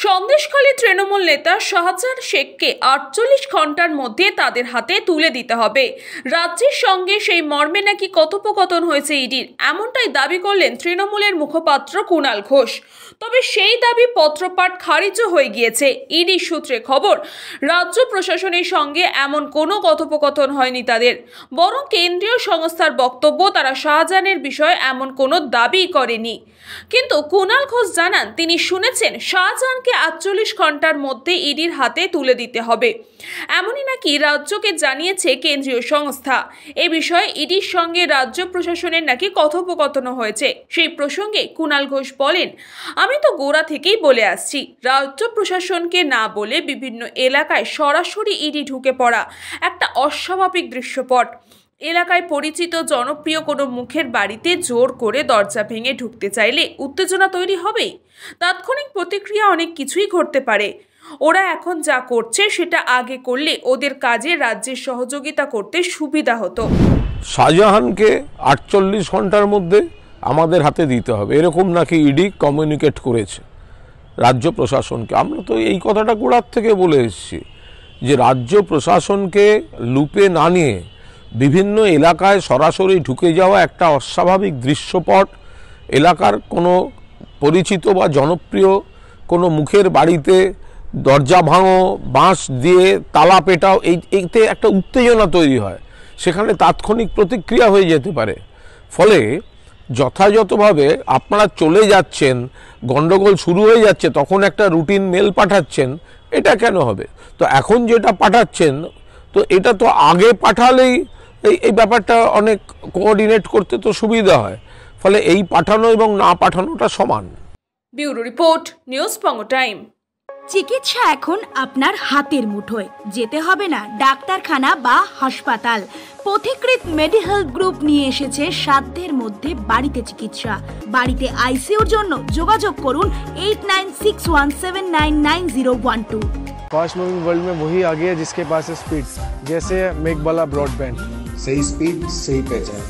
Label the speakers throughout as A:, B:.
A: সন্দেশখালী তৃণমূল নেতা শাহজাহান শেখকে ৪৮ ঘন্টার মধ্যে তাদের হাতে তুলে দিতে হবে। রাজ্যের সঙ্গে সেই মর্মে নাকি কথোপকথন হয়েছে ইডির, এমনটাই দাবি করলেন তৃণমূলের মুখপাত্র কুণাল ঘোষ। তবে সেই দাবি পত্রপাঠ খারিজও হয়ে গিয়েছে। ইডি সূত্রে খবর, রাজ্য প্রশাসনের সঙ্গে এমন কোনো কথোপকথন হয়নি তাদের, বরং কেন্দ্রীয় সংস্থার বক্তব্য তারা শাহজাহানের বিষয়ে এমন কোনো দাবি করেনি। কিন্তু কুণাল ঘোষ জানান, তিনি শুনেছেন শাহজাহানকে ৪৮ ঘন্টার মধ্যে ইডির হাতে তুলে দিতে হবে, এমনই নাকি রাজ্যকে জানিয়েছে কেন্দ্রীয় সংস্থা। এ বিষয়ে ইডির সঙ্গে রাজ্য প্রশাসনের নাকি কথোপকথন হয়েছে। সেই প্রসঙ্গে কুণাল ঘোষ বলেন, আমি তো গোড়া থেকেই বলে আসছি, রাজ্য প্রশাসনকে না বলে বিভিন্ন এলাকায় সরাসরি ইডি ঢুকে পড়া একটা অস্বাভাবিক দৃশ্যপট। এলাকায় পরিচিত জনপ্রিয় কোনো মুখের বাড়িতে জোর করে দরজা ভেঙে ঢুকতে চাইলে উত্তেজনা তৈরি হবেই। তাৎক্ষণিক প্রতিক্রিয়া অনেক কিছুই ঘটতে পারে। ওরা এখন যা করছে সেটা আগে করলে ওদের কাজে রাজ্যের সহযোগিতা করতে সুবিধা হতো।
B: শাহজাহানকে ৪৮ ঘন্টার মধ্যে আমাদের হাতে দিতে হবে, এরকম নাকি ইডি কমিউনিকেট করেছে রাজ্য প্রশাসনকে। আমরা তো এই কথাটা গোড়ার থেকে বলে এসেছি যে রাজ্য প্রশাসনকে লুপে না নিয়ে বিভিন্ন এলাকায় সরাসরি ঢুকে যাওয়া একটা অস্বাভাবিক দৃশ্যপট। এলাকার কোনো পরিচিত বা জনপ্রিয় কোনো মুখের বাড়িতে দরজা ভাঙো, বাঁশ দিয়ে তালা পেটাও, এইতে একটা উত্তেজনা তৈরি হয়, সেখানে তাৎক্ষণিক প্রতিক্রিয়া হয়ে যেতে পারে। ফলে যথাযথভাবে আপনারা চলে যাচ্ছেন, গন্ডগোল শুরু হয়ে যাচ্ছে, তখন একটা রুটিন মেল পাঠাচ্ছেন, এটা কেন হবে? তো এখন যেটা পাঠাচ্ছেন, তো এটা তো আগে পাঠালেই এই ব্যাপারটা অনেক কোঅর্ডিনেট করতে তো সুবিধা হয়। ফলে এই পাঠানো এবং না পাঠানোটা সমান।
A: ব্যুরো রিপোর্ট, নিউজ পঙ্গ টাইম।
C: চিকিৎসা এখন আপনার হাতের মুঠোয়, যেতে হবে না ডাক্তারখানা বা হাসপাতাল। পথিকৃৎ মেডিহেলথ গ্রুপ নিয়ে এসেছে সাধ্যের মধ্যে বাড়িতে চিকিৎসা। বাড়িতে আইসিইউর জন্য যোগাযোগ করুন 8961799012।
D: फास्ट मूविंग वर्ल्ड में वही आ गया जिसके पास है स्पीड, जैसे मेघबाला ब्रॉडबैंड।
E: सही स्पीड, सही पहचान।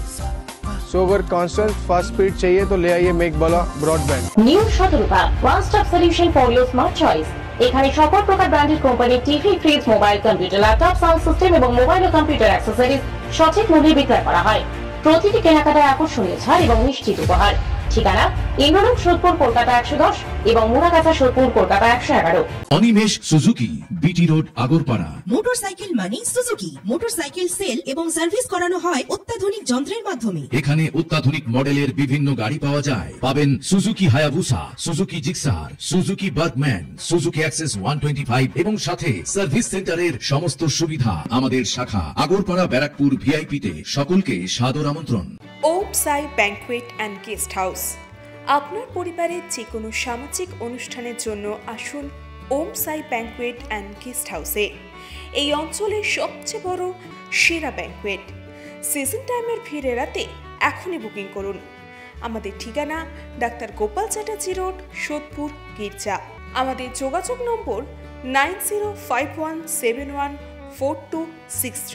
D: सो अगर कांस्टेंट फास्ट स्पीड चाहिए तो ले आइए Meghbala broadband.
F: New Shatarupa one stop solution for your smart choice. এখানে সকল প্রকার ব্র্যান্ডেড কোম্পানির TV, fridge, mobile, computer, laptop, sound system এবং মোবাইল ও কম্পিউটার অ্যাক্সেসরিজ সঠিক মূল্যে বিক্রয় করা হয়। প্রতিটি কেনাকাটায় আকর্ষণীয় ছাড় এবং নিশ্চিত উপহার। ঠিকানা ইন্দ্রনগর, সোদপুর, কলকাতা ১১০ এবং Muragachha, Sodepur, Kolkata ১১১।
G: Animesh Suzuki, BT road, Agarpara.
H: Motorcycle মানে সুজুকি। মোটরসাইকেল সেল এবং সার্ভিস করানো হয় অত্যাধুনিক যন্ত্রের মাধ্যমে।
G: এখানে অত্যাধুনিক মডেলের বিভিন্ন গাড়ি পাওয়া যায়। পাবেন Suzuki Hayabusa, Suzuki Gixxer, Suzuki Bergman, Suzuki access 125 এবং সাথে সার্ভিস সেন্টারের সমস্ত সুবিধা। আমাদের শাখা আগরপাড়া, ব্যারাকপুর ভিআইপি তে। সকলকে সাদর আমন্ত্রণ।
A: ওম সাই ব্যাংকুয়েট অ্যান্ড গেস্ট হাউস। আপনার পরিবারের যে কোনো সামাজিক অনুষ্ঠানের জন্য আসুন ওম সাই ব্যাংকুয়েট অ্যান্ড গেস্ট হাউসে। এই অঞ্চলের সবচেয়ে বড় সেরা ব্যাংকুয়েট। সিজন টাইমের ভিড় এড়াতে এখনই বুকিং করুন। আমাদের ঠিকানা ডাক্তার গোপাল চ্যাটার্জি রোড, সোদপুর, গির্জা। আমাদের যোগাযোগ নম্বর 9051714263।